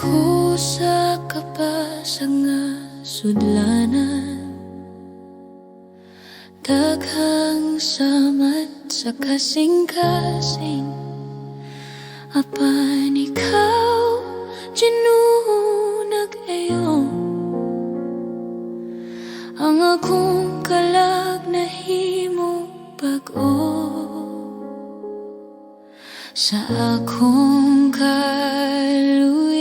Kusa ka pa sa nga sudlanan, daghang samat sa kasing-kasing. Apan ikaw, ginunag ayon, ang akong kalag nahimo bag-o. Sa akong kaluyahan,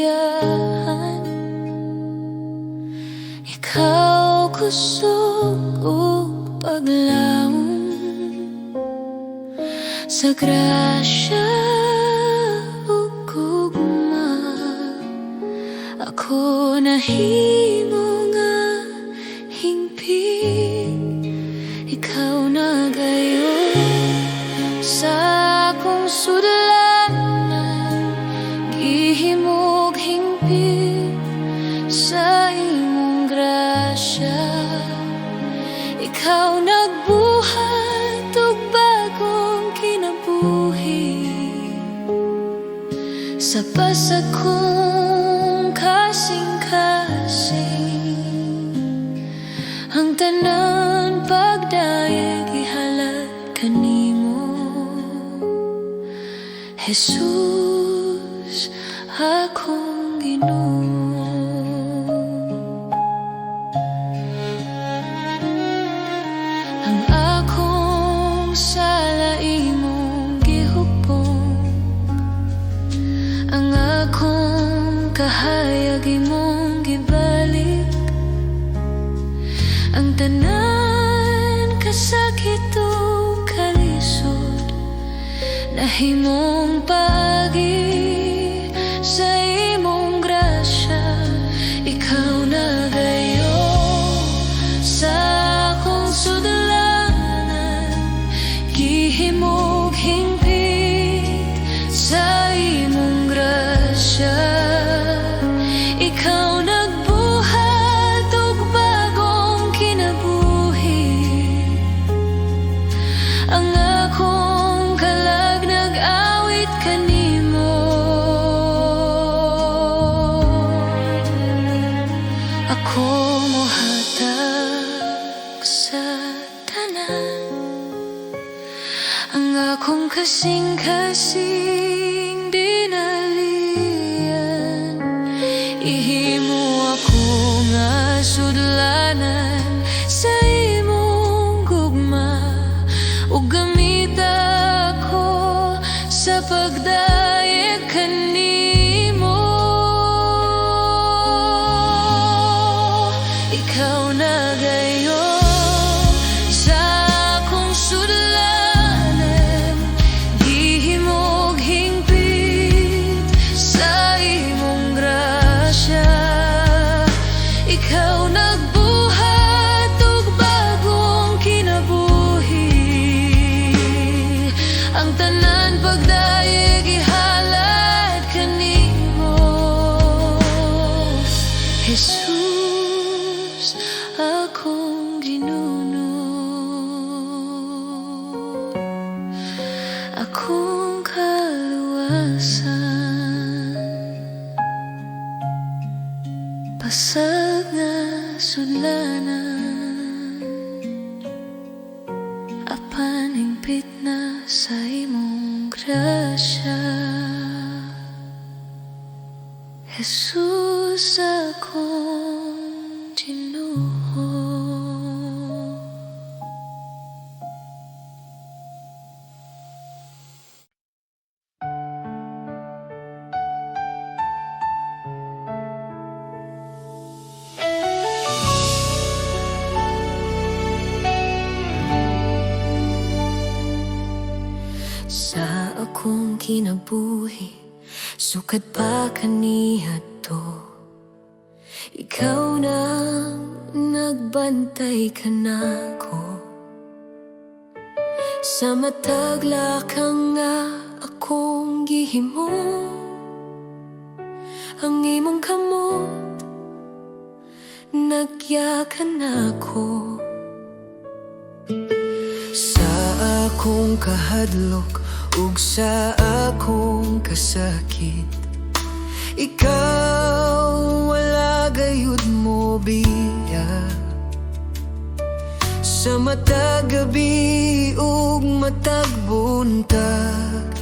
ikaw kusog o paglaom. Sa grasya o gugma, ako nahimo nga hingpit. Ikaw na gayon sa akong sudlanan, gihimog hingpit sa imong grasya. Ikaw nagbuhat og bagong kinabuhi sa pasag kong kasing-kasing. Ang tanan pagdayeg ihalad kanimo, Jesus, akong Ginoo. Ang akong sala imong gihupong, ang akong kahayag imong gibalik. Ang tanan kasakit o kalisod, nahimong paagi sa imong grasya. Ikaw na gayon sa akong sudlanan, gihimog hingpit sa imong grasya. Ikaw nagbuhat og bagong kinabuhi, ang akong kalag nag-awit kanimo. Ako mohatag sa tanan, ang akong kasing-kasing dinalian. Ihimo ako nga sudlanan sa imong gugma, ug gamit ako sa pagdayeg kanimo. Ikaw na gayon sa akong sudlanan, gihimog hingpit sa imong grasya. Ikaw nagbuhat og bagong kinabuhi, ang tanan pagdayeg ihalad kanimo, Jesus, akong Ginoo. Akong kaluwasan, pasag nga sudlanan, apan hingpit na sa imong grasya. Jesus, akong Ginoo. Sa akong kinabuhi, sukad pa kaniadto, ikaw nang nagbantay kanako. Sa matag lakang nga akong gihimo, ang imong kamot nagyakan ako. Sa akong kahadlok ug sa akong kasakit, ikaw wala gayud mo biya. Sa matag gabi ug matag buntag,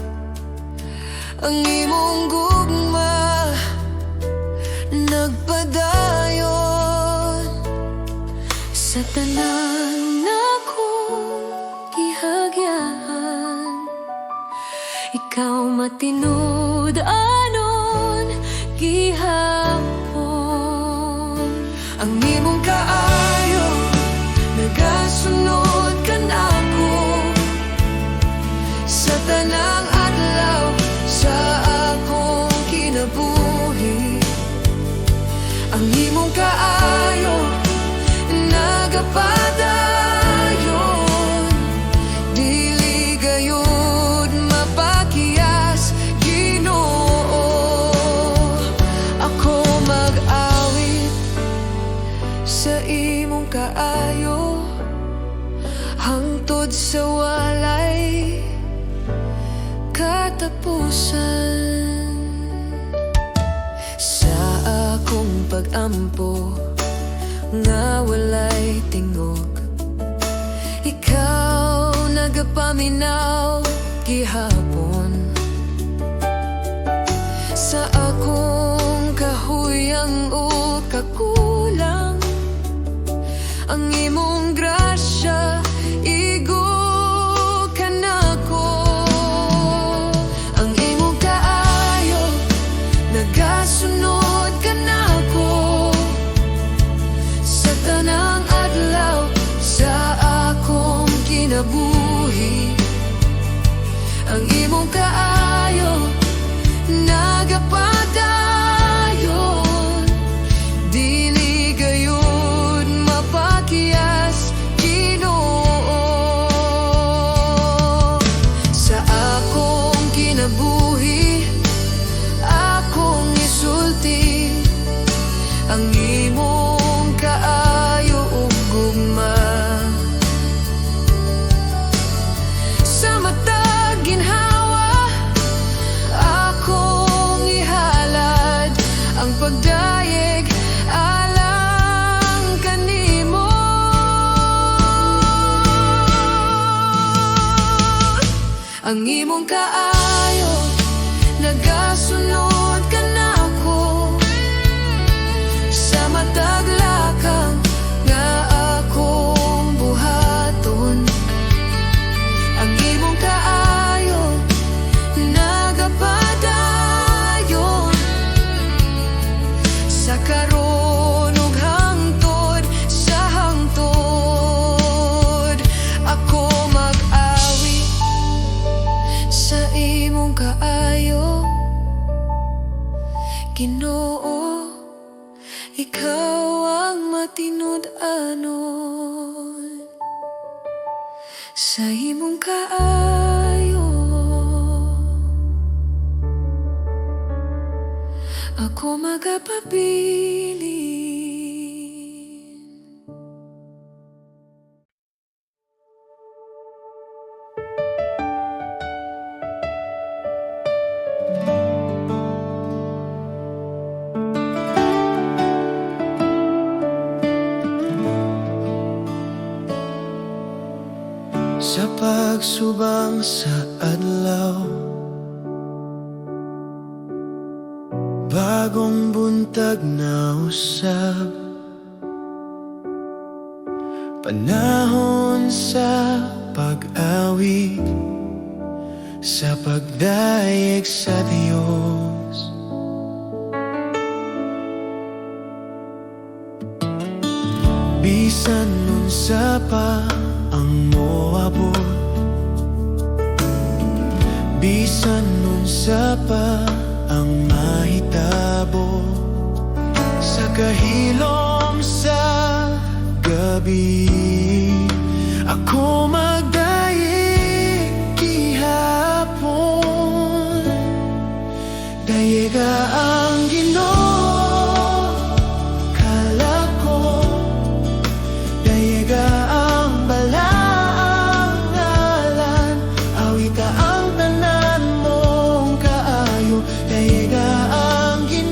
ang imong gugma nagpadayon sa tanan akong gihagyahan. Ikaw matinud anon gihapon, ang imong kaayo nagasunod ka nako sa tanang adlaw sa akong kinabuhi. Ang imong kaayo nagapadayon, dili gayud mapakiyas Ginoo. Ako mag-awit sa imong kaayo hangtod sa walay katapusan. Sa akong pag-ampo nga walay tingog, ikaw nagapaminaw gihapon. Sa akong kahuyang o kakulang, ang imong grasya igo ka nako. Ang imong kaayo nagasunod ka nako sa tanang adlaw sa akong kinabuhi. Ang imong kaayo nagapadayon, dili gayud mapakiyas Ginoo. Sa akong kinabuhi akong isulti ang imong kaayo ug gugma. Sa matag ginhawa akong ihalad ang pagdayeg alang kanimo. Ang imong kaayo nagasunod ka nako sa matag lakang nga akong buhaton. Ang imong kaayo nagapadayon sa karon ug hangtod sa hangtod. Ako mag-awi sa imong kaayo Ginoo. Ikaw ang matinud-anon sa imong kaayo. Ako magapabilin. Sa pagsubang sa adlaw, bagong buntag na usab, panahon sa pag-awi, sa pagdayeg sa Dios. Bisan nun sa pa ang moabot, bisan nun sa pa ang mahitabo, sa kahilom sa gabi ako magdayeg gihapon. Dayeg ang Ginoo kalako, dayeg ang balaang ngalan, awita ang tanan mong kaayo. Dayeg ang Ginoo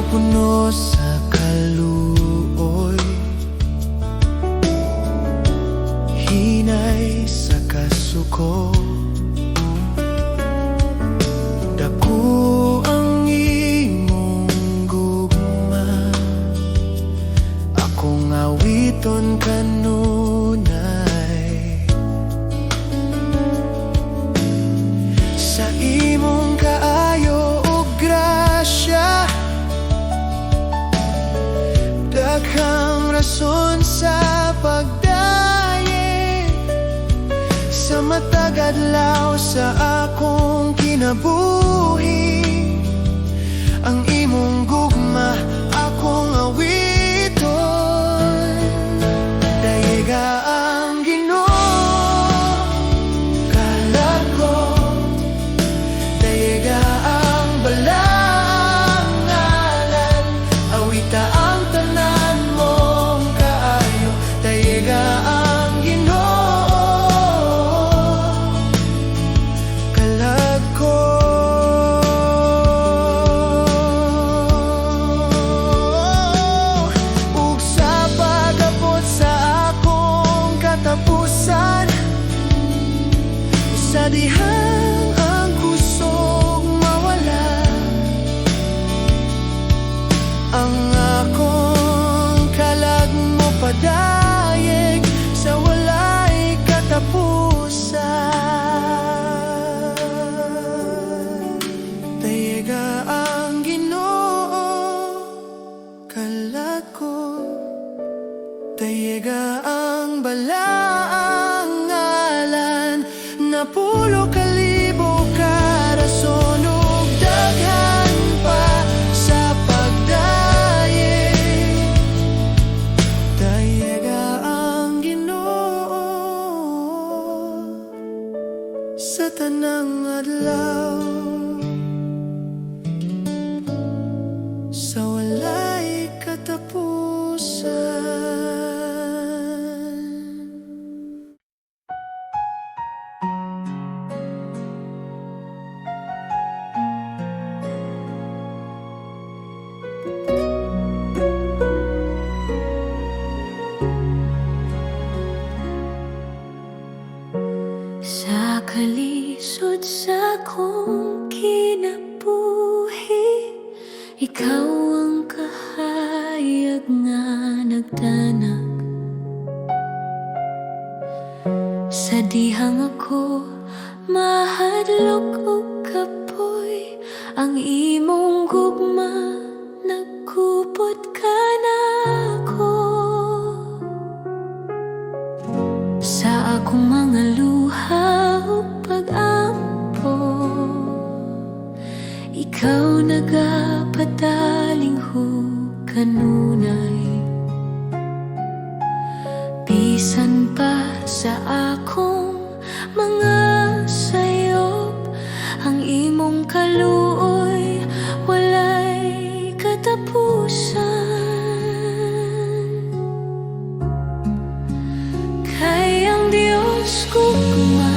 pumupuno sa kaluoy, hinay sa kasuko. Dako ang imong gugma, akong awiton kanunay. Sa imong kaayo ug grasya, daghang rason sa pagdaye. Sa matag adlaw sa akong kinabuhi, ang imong gugma akong awiton. Dayiga ang Ginoo, kalag ko. Dayiga ang balang ngalan, awita ang tanan mong kaayo. Dayiga ang Ginoo, kalag ko. Ug sa pag-abot sa akong katapusan, sa dihang ang kusog mawala, ang akong kalag mo padayeg sa walay katapusan. Dayiga ang Ginoo, kalag ko. Dayiga ang balaang ngalan, napulo kalibo ka rason ug daghan pa sa pagdaye. Dayiga ang Ginoo sa tanang adlaw, sa walay katapusan. Sa kalisod sa kong kinabuhi, ikaw ang kahayag nga nagtanag. Sa dihang ako mahadlok ug kapoy, ang imong gugma nagkupot ka nako. Sa akong mga luha ug pag-ampo, ikaw nagapadaling kanunay. Bisan pa sa akong mga sayop, ang imong kaluoy walay katapusan. Kay ang Dios gugma,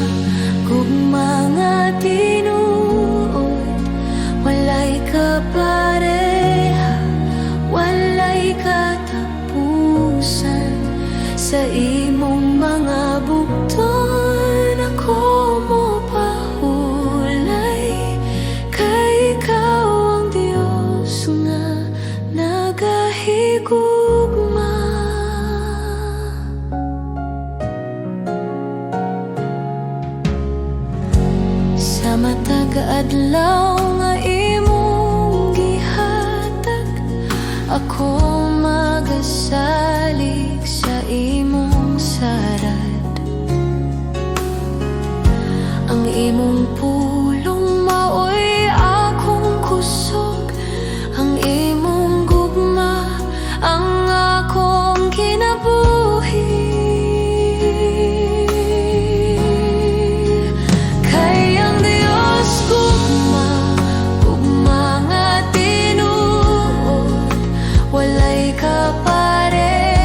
gugma nga tinuod, walay kapareha, walay katapusan. Sa imong mga bugton ako mo pahulay, kay ikaw ang Dios nga nagahigugma. Sa matag adlaw nga imong gihatag, ako magasalig sa imong sarad. Ang imong pulong maoy akong kusog, ang imong gugma ang akong kinabuhi. Kay ang Dios gugma, gugma nga tinuod, walay kapareha,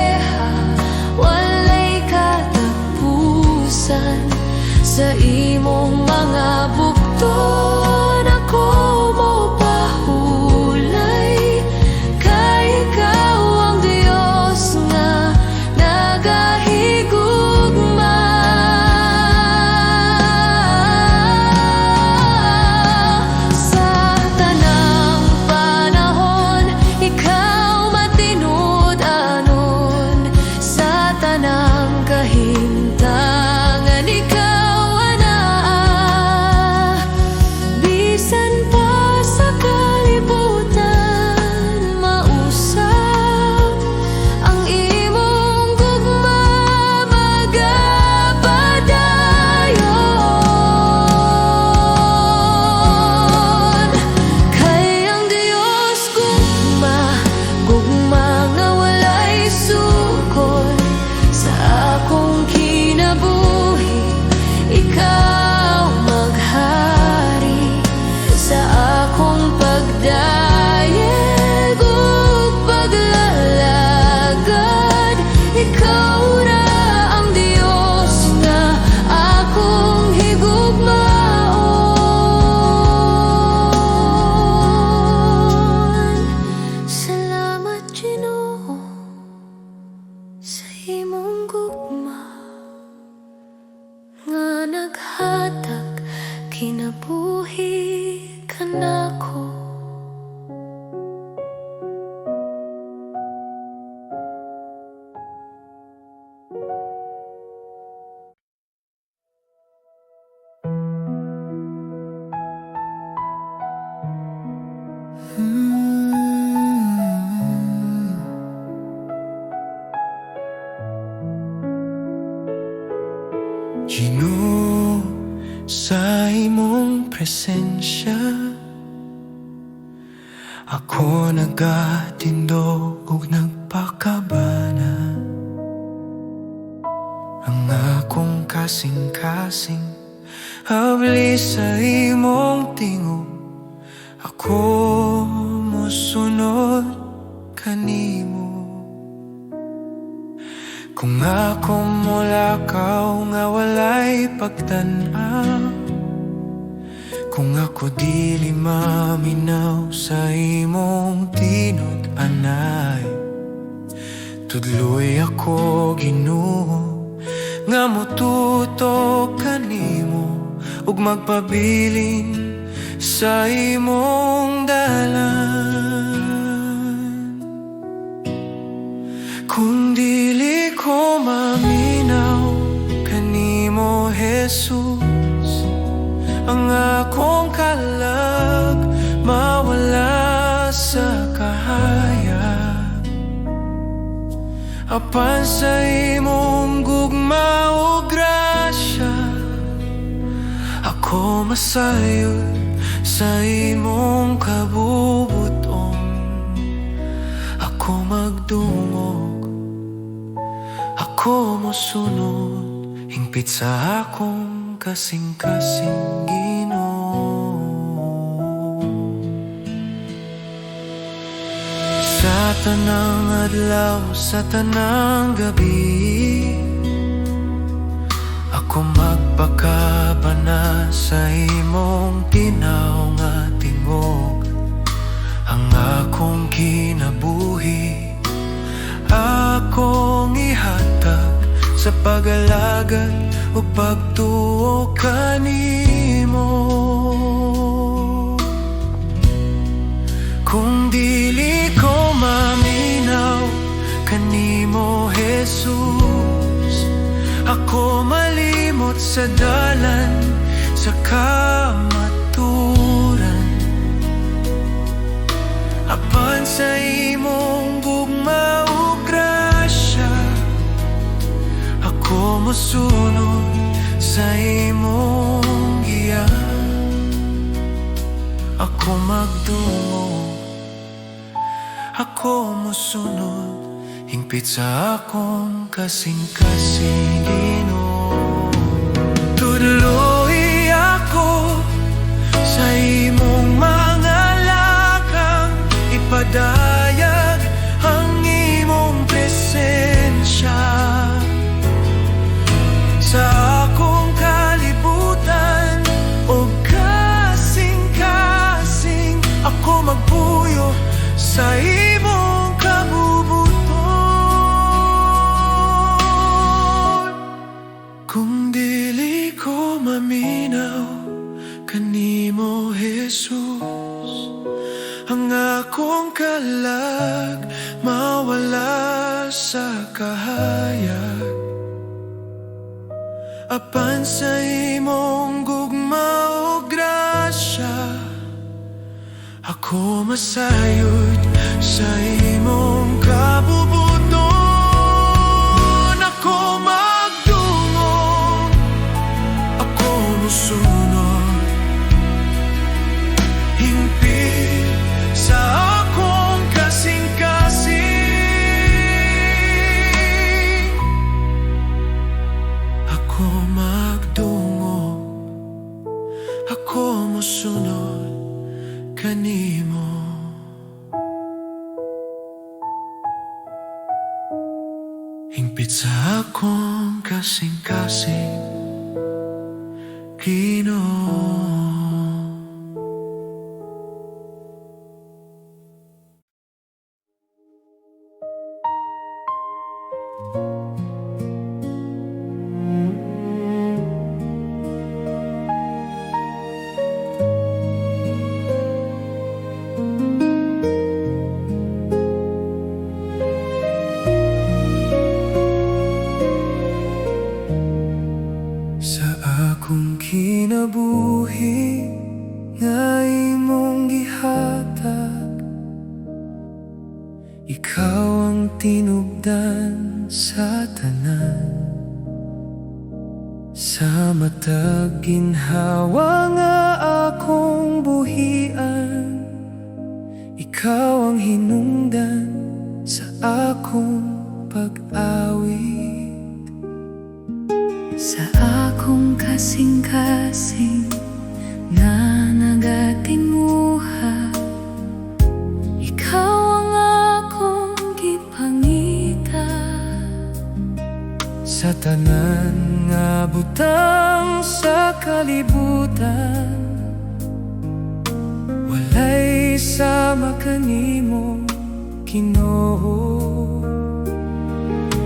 Ginoo, sa imong presensya ako nagatindog ug nagpakabana. Ang akong kasing-kasing habli sa imong tingog, ako mosunod kanimo. Kung ako molakaw nga walay pagtan-aw, kung ako dili maminaw sa imong tinud-anay, tudloy ako Ginoo nga motuto kanimo ug magpabilin sa imong dalan. Kung dili ko maminaw kanimo Jesus, ang akong kalag mawala sa kahayag. Apan sa imong gugma o grasya, ako masayod sa imong kabubuton. Ako magdungog, ako mosunod, hingpit sa akong kasing-kasing Ginoo. Sa tanang adlaw, sa tanang gabi, ako magpakabana sa imong tinaw nga tingog. Ang akong kinabuhi akong ihatag sa pag-alagad o pagtuo kanimo. Kung dili ko maminaw kanimo Jesus, ako malimot sa dalan sa kamaturan. Apan sa imong gugma o grasya, ako mosunod sa imong giya. Ako magdungog, ako mosunod, hingpit sa akong kasing-kasing Ginoo. Tuloy ako sa imong mga lakang, ipadayag ang imong presensya sa akong kalibutan o kasing-kasing. Ako magpuyo sa imong kabubuton. Kung dili ko maminaw kanimo Jesus, ang akong kalag mawala sa kahayag. Apan sa imong gugma o grasya, ako masayod sa imong kabubuton. Ako magdungog, ako mosunod, hingpit sa akong kasing-kasing. Ako magdungog, ako mosunod kanimo. Hingpit sa akong kasing-kasing Ginoo. Sa akong kinabuhi Ikaw ang tinubdan sa tanan, sa matag ginhawa nga akong buhian. Ikaw ang hinungdan sa akong pag-awit, sa akong kasing-kasing na nagatimuha. Ikaw ang akong gipangita, sa tanan nga butang sa kalibutan. Walay sama kanimo, Ginoo.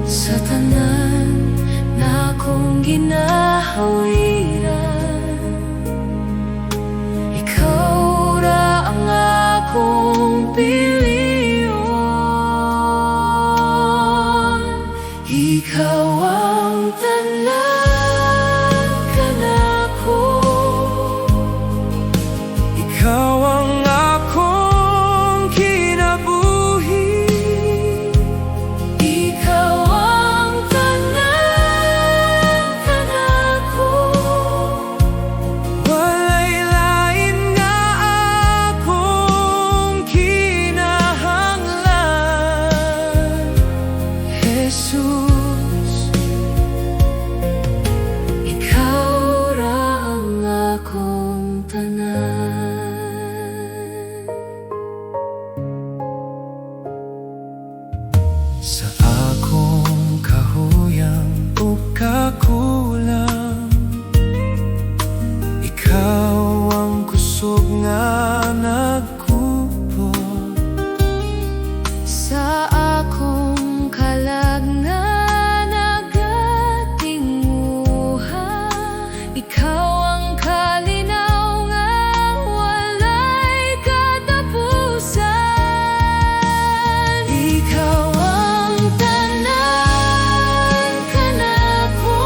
sa tanan na akong ginahawiran. Ikaw ra ang akong piliyon. Ikaw ang tanan kanako. Ikaw ang akong kinabuhi. Ikaw ang tanan kanako. Walay lain nga akong kinahanglan, Jesus. Ikaw ra ang akong tanan. Sa akong kahuyang o kakulang, ikaw ang kusog nga nagkupot. Sa akong kalag nga nagatinguha. Ikaw ang kalinaw nga walay katapusan. Ikaw ang tanan kanako.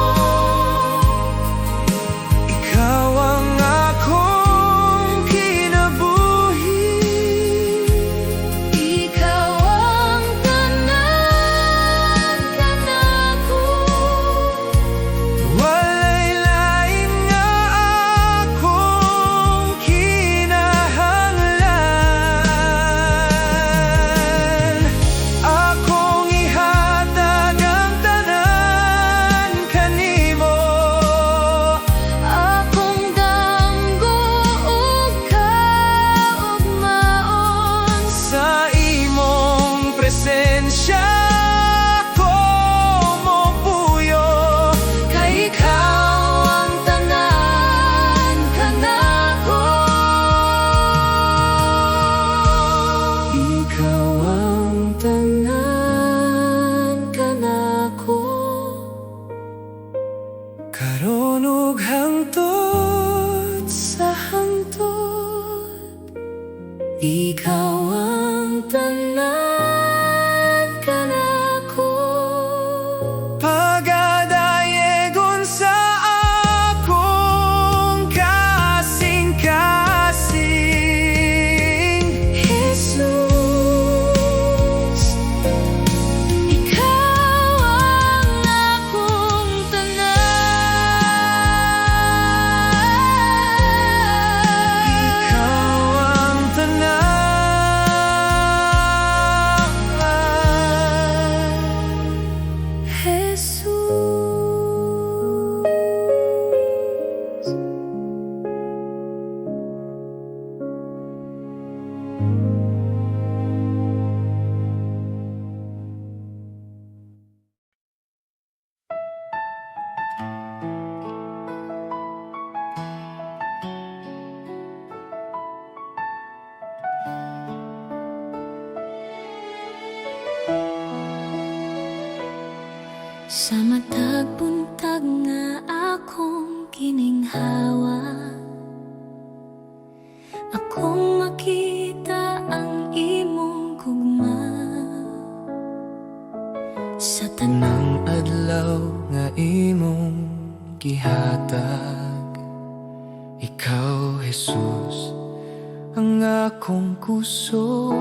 Ikaw ang akong kinabuhi. Ikaw ang tanan kanako. Walay lain nga akong kinahanglan. Akong ihatag ang tanan kanimo. Akong damgo ug kaugmaon. Sa imong presensya ko mopuyo. Kay ikaw ang tanan kanako. Ikaw ang Tanan kanako. karon ug hangtod Sa hangtod, ikaw ang tanan kanako. pagadayegon sa akong kasing-kasing. Jesus, ikaw ang akong tanan. Ikaw ang tanan. Jesus. Sa matag buntag nga akong kininghawa, akong makita ang imong gugma. Sa Tanang adlaw nga imong gihatag, ikaw Jesus ang akong kusog.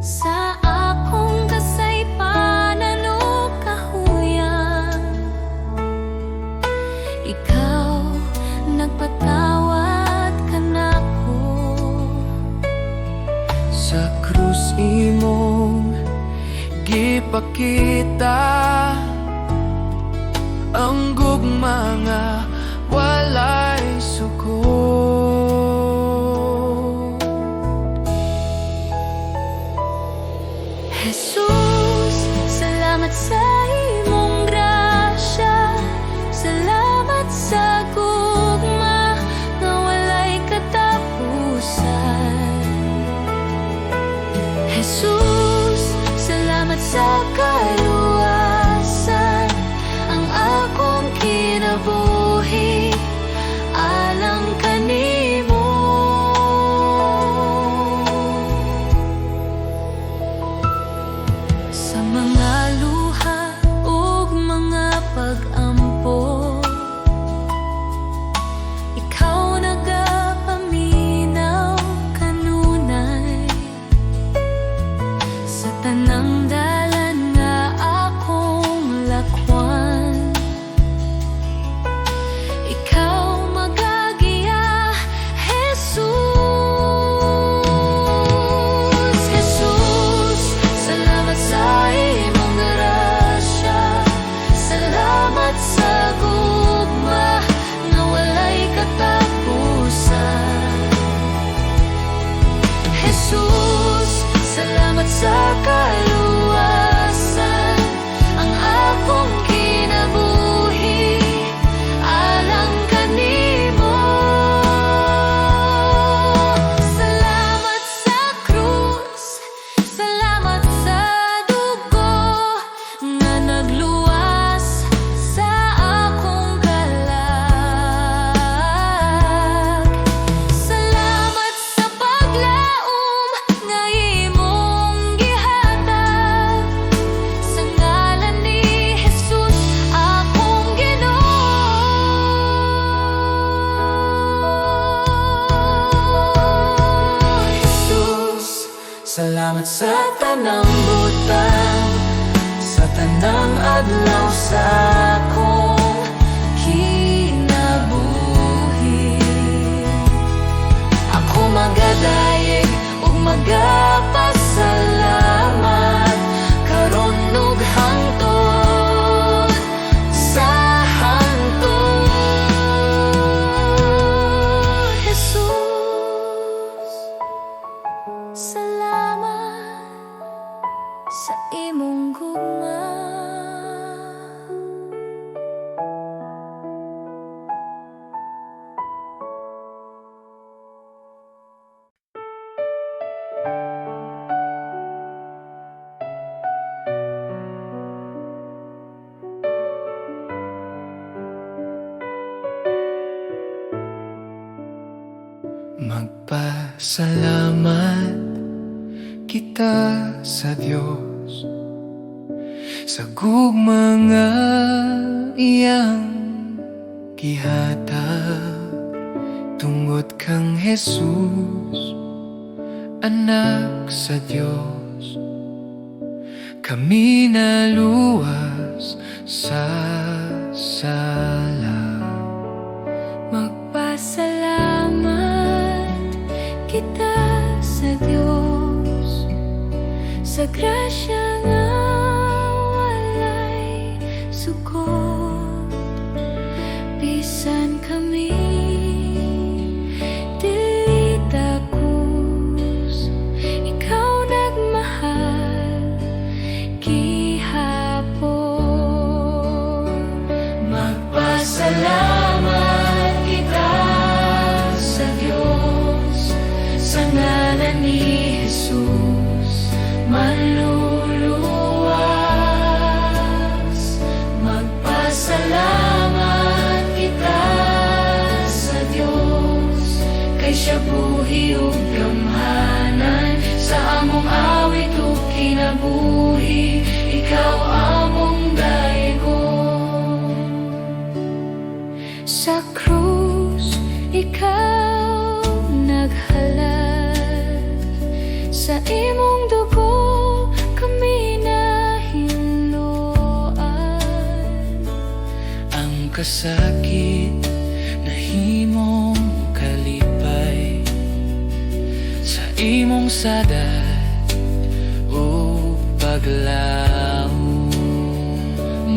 sa akong kasaypanan o kahuyang. Ikaw nagpatawad ka nako. Sa krus imong gipakita ang gugma nga walay suko. Jesus, salamat sa imong grasya. Salamat sa gugma nga walay katapusan. Jesus, salamat sa kaluwasan. Ang akong kinabuhi alang kanimo. Sa mga luha ug mga pag-ampo, ikaw nagapaminaw kanunay. Sa tanang dalan nga akong lakwan, ikaw magagiya, Jesus. Jesus, salamat sa imong grasya. Salamat sa gugma nga walay katapusan. Jesus, salamat sa kaluwasan. Ang akong kinabuhi alang kanimo. Salamat sa krus, salamat sa dugo nga nagluwas sa akong kalag. Salamat sa paglaom nga imong gihatag. Sa ngalan ni Jesus akong Ginoo. Jesus, salamat sa tanang butang, sa tanang adlaw sa akong kinabuhi. Ako magadayeg ug magapasalamat karon ug hangtod sa hangtod. Jesus, salamat sa imong gugma. Magpasalamat kita sa Diyos sa gugma nga iyang gihatag. Tungod kang Jesus, anak sa Diyos, kami naluwas sa sala. Magpasalamat kita sa Diyos sa grasya nga walay sukot. Bisan kami dili takus, ikaw nagmahal gihapon. Magpasalamat kita sa Diyos sa ngalan ni Jesus manluluwas. Magpasalamat kita sa Diyos kay siya buhi ug gamhanan. Sa among awit ug kinabuhi ikaw among daygon. Sa krus ikaw naghalad, sa imong dugo kasakit nahimong kalipay sa imong sadat o paglaom.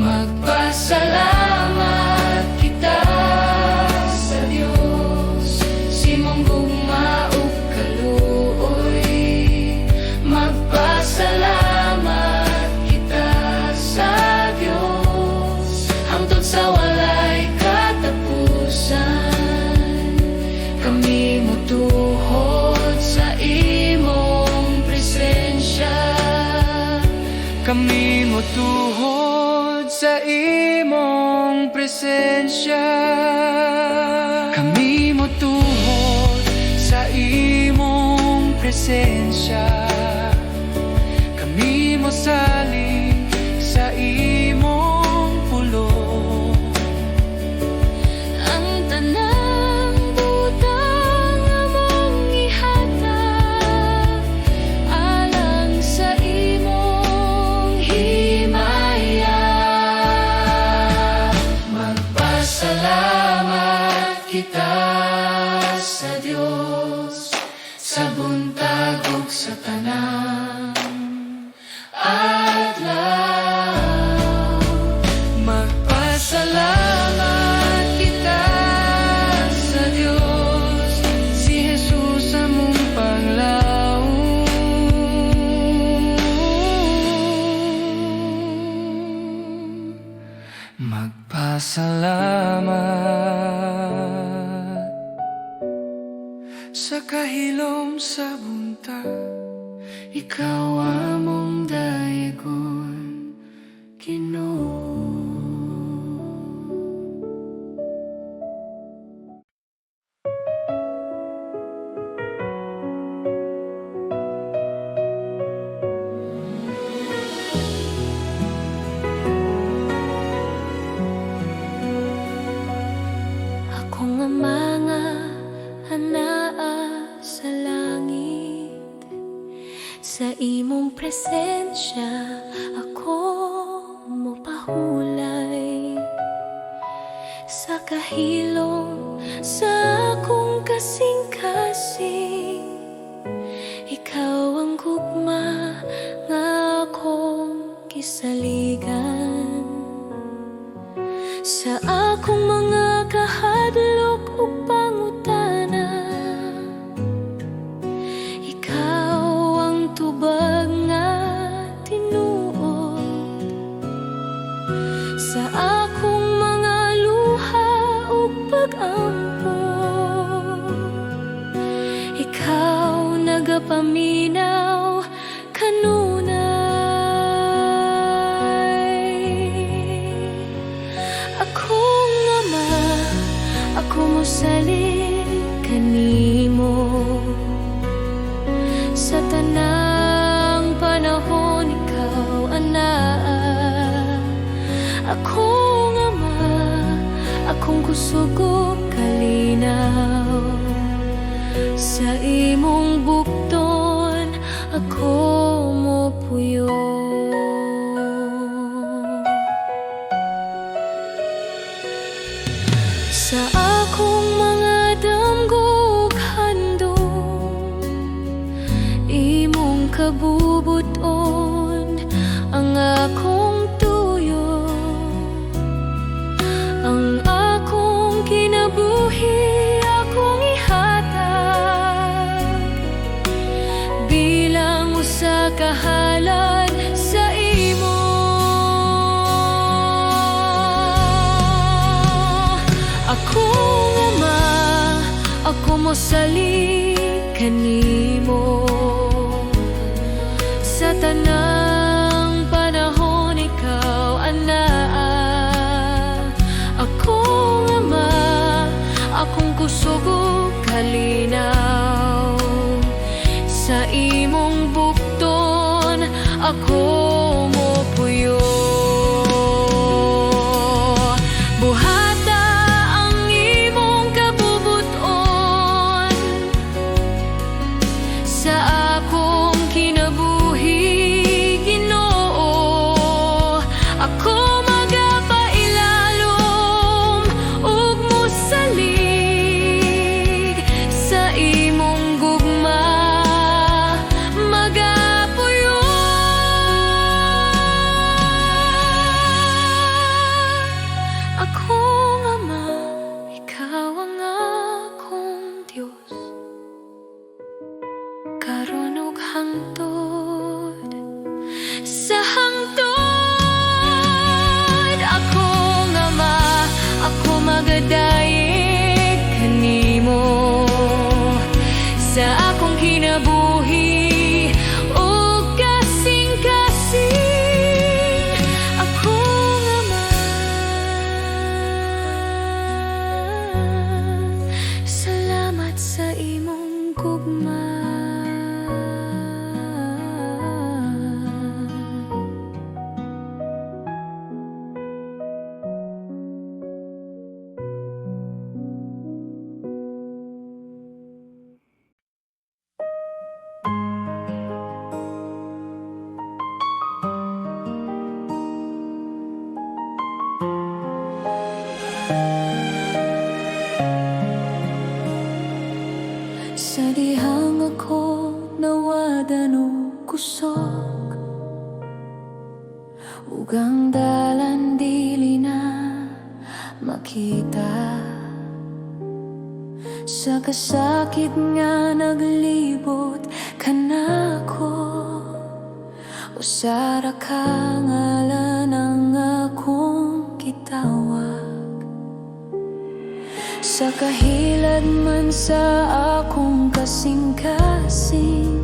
Magpasalamat kita sa Dios, simong gugma ug kaluoy. Magpasalamat kita sa Dios hangtod sa walay katapusan. Kami motuhod sa imong presensya, kami motuhod sa imong presensya, kami motuhod sa imong presensya, kami mosalig sa imong pulong. Ang tanang butang among ihatag alang sa imong himaya. Magpasalamat kita sa Dios sa buntag ug sa tanang adlaw. Magpasalamat kita sa Diyos, si Jesus among panglaom. Magpasalamat sa kahilom sa buntag, ikaw among dayagon, Ginoo. Ako nga mga anaa sa langit, sa imong presensya ako mopahulay. Sa kahilom sa akong kasing-kasing, ikaw ang gugma nga akong kisaligan. Sa akong mga kahadlok ug pangutana, ikaw ang tubag nga tinuod. Sa akong mga luha ug pag-ampo, ikaw nagapaminaw kanunay. Akong ama, ako mosalig kanimo sa tanang panahon, ikaw anaa. Akong ama, akong kusog ug kalinaw, sa imong bukton ako mopuyo. Sa akong mga damgog handom, imong kabubuton ang akong tuyo. Ang akong kinabuhi akong ihatag bilang usa ka halad sa imo. Akong ama, ako mosalig kanimo sa tanang panahon, ikaw anaa. Akong ama, akong kusog ug kalinaw, sa imong bukton ako mopuyo. Buhata ang imong kabubuton sa akong kinabuhi, Ginoo. Ako magapailalom hangtod, sa hangtod. Ako nga ma, ako magadayeg kanimo sa akong kinabuhi o kasing-kasing. Ako nga ma, salamat sa imong gugma. Sa dihang ako nawada no kusog, ug ang dalan dili na makita. Sa kasakit nga naglibot kanako, usara ka ngalan ang akong gitawag. Sa kahilad man sa akong kasing-kasing,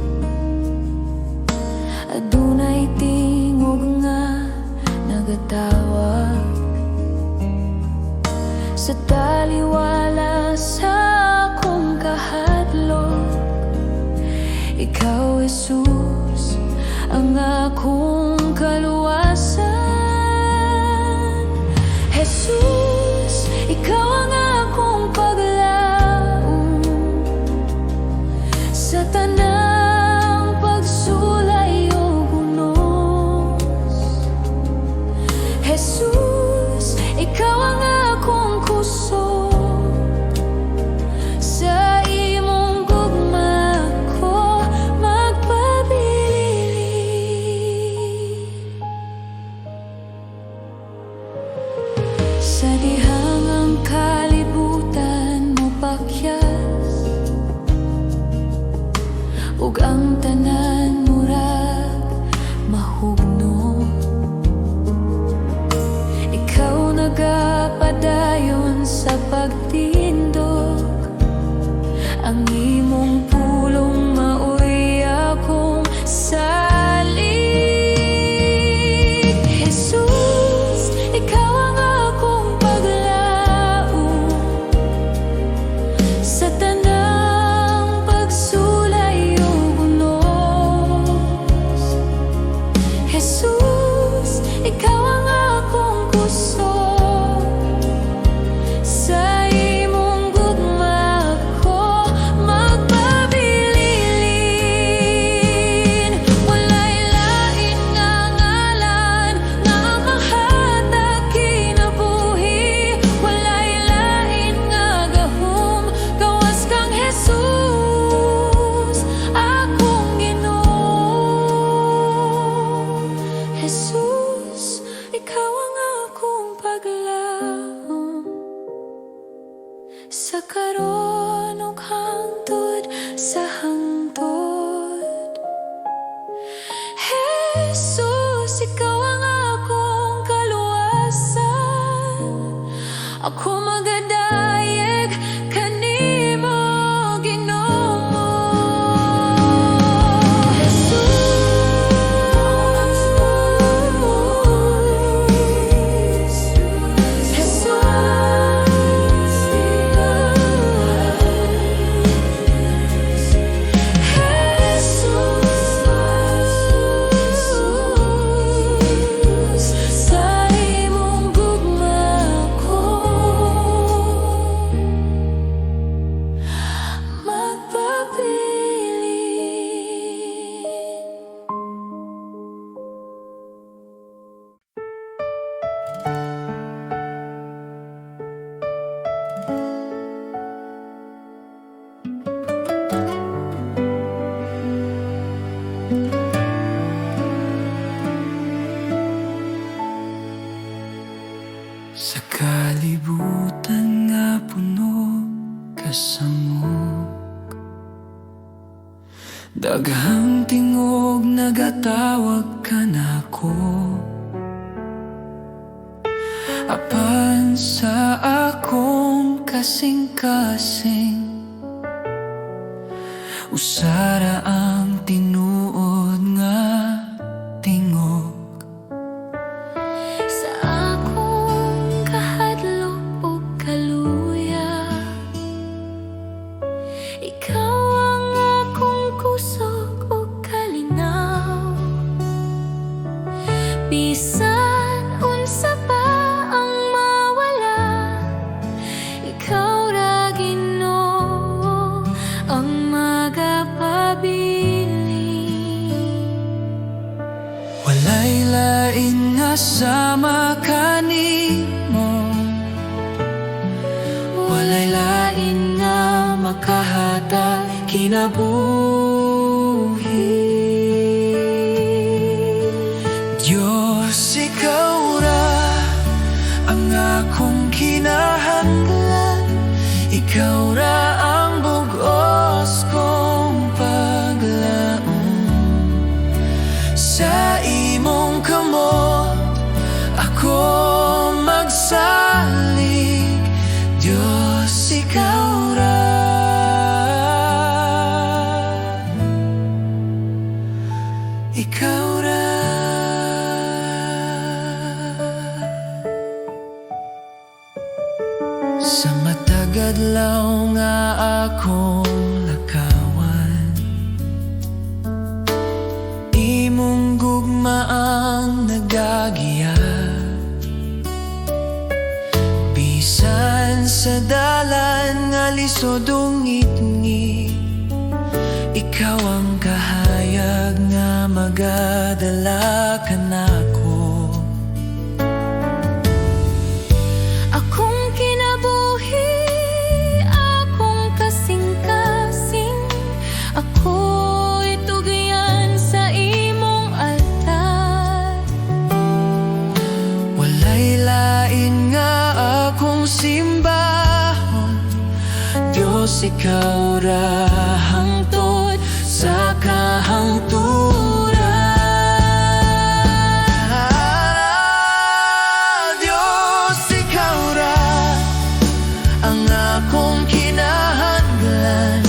adunay tingog nga nagatawag. Sa taliwala sa akong kahadlok, ikaw Jesus ang akong kaluwasan. Jesus, ikaw ang akong paglaom sa tanang pagsulay o bunos. Jesus, ikaw ang akong kusog, sa imong gugma ko magpabilili. Sa dihang ang kalibutan mo pakyas, ug ang tanan murag mahugno. Ikaw nagapadayon sa pagtindog, ang imong pulong maoy akong salig. Jesus, ikaw ang akong paglaom sa tanang pagsulay o bunos. Ang tingog nagatawag ka na ko, apan sa akong kasing-kasing. Usara ang tinuod nga tingog. Sa akong kahadlok o kaluya, ikaw ang akong kusog o kalinaw. Bisan unsa pa ang mawala, ikaw ra Ginoo ang Walay lain nga sama kanimo, walay lain nga makahatag kinabuhi. Diyos, ikaw ra ang akong kinahanglan, ikaw ra ang bugos kong paglaom. Sa imong kamot ako magsalig, Diyos, ikaw ra. Ikaw ra. Sa matagadlaw nga akong lakawan, imong gugma ang nagagiya. Bisan sa dalan nga lisod ungit-ngit, ikaw ang kahayag nga magadala kanako. akong kinabuhi, akong kasing-kasing. Ako'y tugyan sa imong altar. Walay lain nga akong simbahon, Diyos, ikaw ra hangtod sa kahangturan. Diyos, ikaw ra ang akong kinahanglan,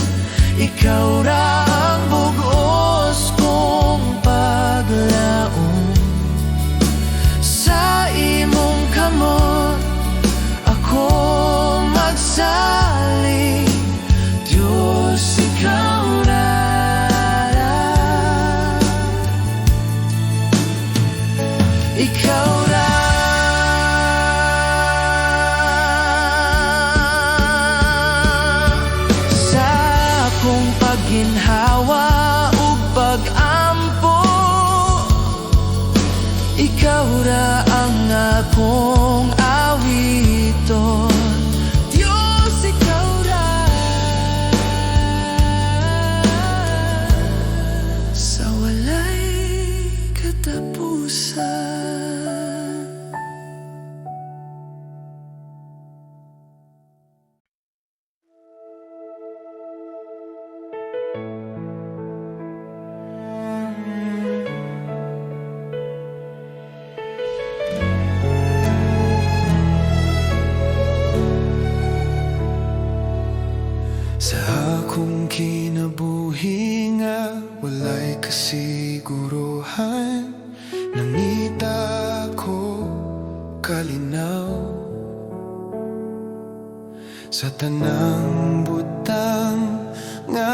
ikaw ra ang bugos kong paglaom. Sa imong kamot ako magsalig, Diyos, ikaw ra. Ikaw ra. Sa akong pagginhawa ug pag-ampo, ikaw ra ang akong awiton. Diyos, ikaw ra. Sa walay katapusan. Sa akong kinabuhi nga walay kasiguruhan, nangita ko kalinaw. Sa tanang butang nga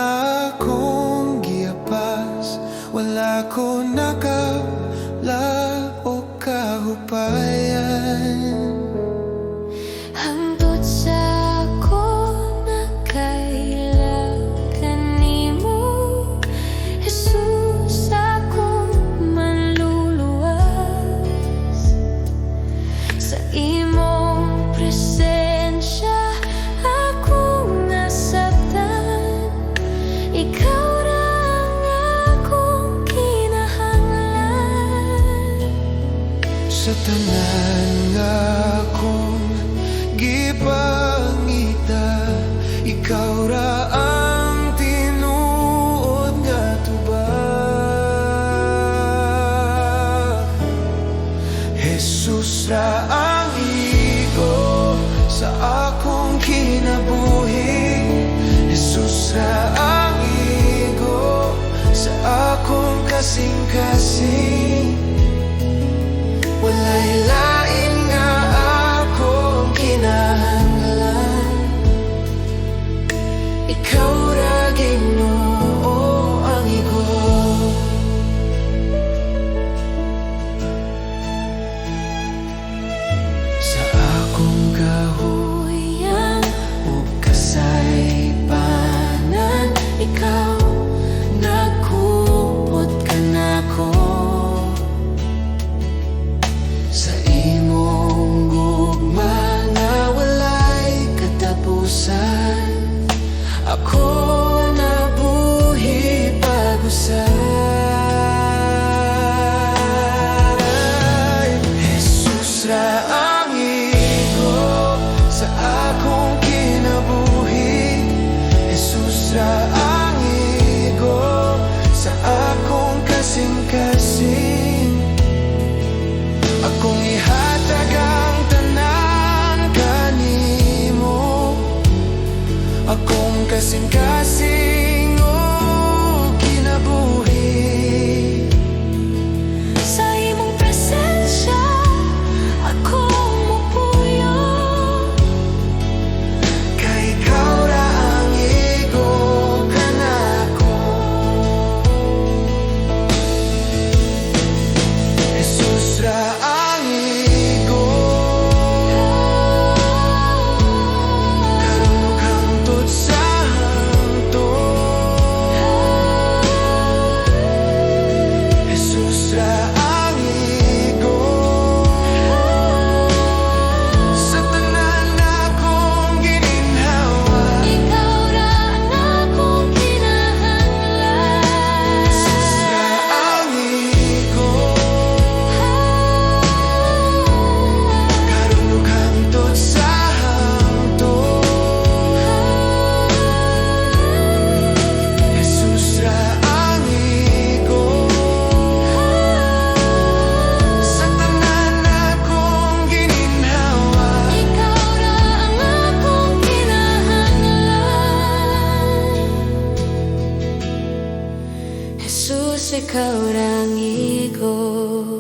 akong giapas, wala ko nakabla o kahupayan. Hangtod sa ako nakailangan nimo, Jesus, akong manluluwas. Sa imong presensya akong nasabtan, ikaw ra ang akong kinahanglan. Sa tanan nga akong gipangita, ikaw ra ang tinuod nga tubag. kasing-kasing. Wala'y lain nga akong kinahanglan. Ikaw ra Ginoo ang igo. Sa akong kahuyang ug kasaypanan, ikaw nagkupot ka nako. Sa imong gugma nga walay katapusan, ako nabuhi pag-usay. Jesus ra ang igo sa akong kinabuhi. Jesus ra ang igo sa akong kasing-kasing. Akong ihatag ang tanan kanimo, akong kasing-kasing o kinabuhi. Sa imong presensya ako mupuyo. Kay ikaw ra ang igo ka nako. Jesus ra ang igo, karunong hangtod sa hangtod. Jesus ra ang igo sa tanan akong gininhawa. Ikaw ra ang akong kinahanglan. Jesus ra ang igo, karunong hangtod sa hangtod. Jesus ra ang igo sa tanan akong gininhawa. Ikaw ra ang akong kinahanglan. Jesus, ikaw ra ang igo.